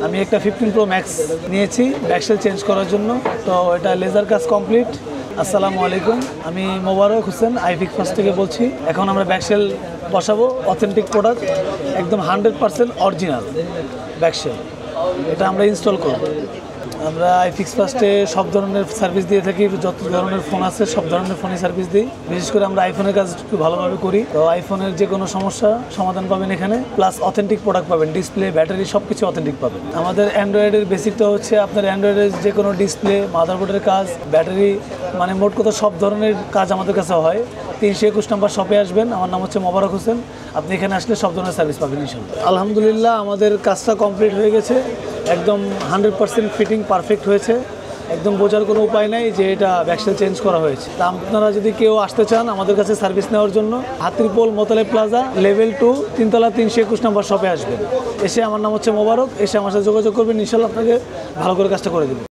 আমি একটা 15 Pro Max নিয়েছি ব্যাকসেল চেঞ্জ করার জন্য। তো এটা লেজার কাজ কমপ্লিট। আসসালামু আলাইকুম, আমি মোবারক হোসেন আইফিক্স ফার্স্ট থেকে বলছি। এখন আমরা ব্যাকসেল বসাবো, অথেন্টিক প্রোডাক্ট, একদম 100% অরিজিনাল ব্যাকসেল, এটা আমরা ইনস্টল করব। আমরা আইফিক্স ফার্স্টে সব ধরনের সার্ভিস দিয়ে থাকি, যত ধরনের ফোন আছে সব ধরনের ফোনই সার্ভিস দিই। বিশেষ করে আমরা আইফোনের কাজ একটু ভালোভাবে করি। তো আইফোনের যে কোনো সমস্যা সমাধান পাবেন এখানে, প্লাস অথেন্টিক প্রোডাক্ট পাবেন, ডিসপ্লে, ব্যাটারি সব কিছু অথেন্টিক পাবেন। আমাদের অ্যান্ড্রয়েডের বেসিকটা হচ্ছে আপনার অ্যান্ড্রয়েডের যে কোনো ডিসপ্লে, মাদারবোর্ডের কাজ, ব্যাটারি, মানে মোট কথা সব ধরনের কাজ আমাদের কাছে হয়। 321 নম্বর শপে আসবেন, আমার নাম হচ্ছে মোবারক হোসেন। আপনি এখানে আসলে সব ধরনের সার্ভিস পাবেন ইনশাআল্লাহ। আলহামদুলিল্লাহ আমাদের কাজটা কমপ্লিট হয়ে গেছে, একদম 100% ফিটিং পারফেক্ট হয়েছে। একদম বোঝার কোনো উপায় নাই যে এটা ব্যাকসেল চেঞ্জ করা হয়েছে। তা আপনারা যদি কেউ আসতে চান আমাদের কাছে সার্ভিস নেওয়ার জন্য, হাতিরপোল মোতালেব প্লাজা লেভেল 2 তিনতলা 321 নম্বর শপে আসবেন। এসে, আমার নাম হচ্ছে মোবারক, এসে আমার সাথে যোগাযোগ করবেন, ইনশাআল্লাহ আপনাকে ভালো করে কাজটা করে দেবেন।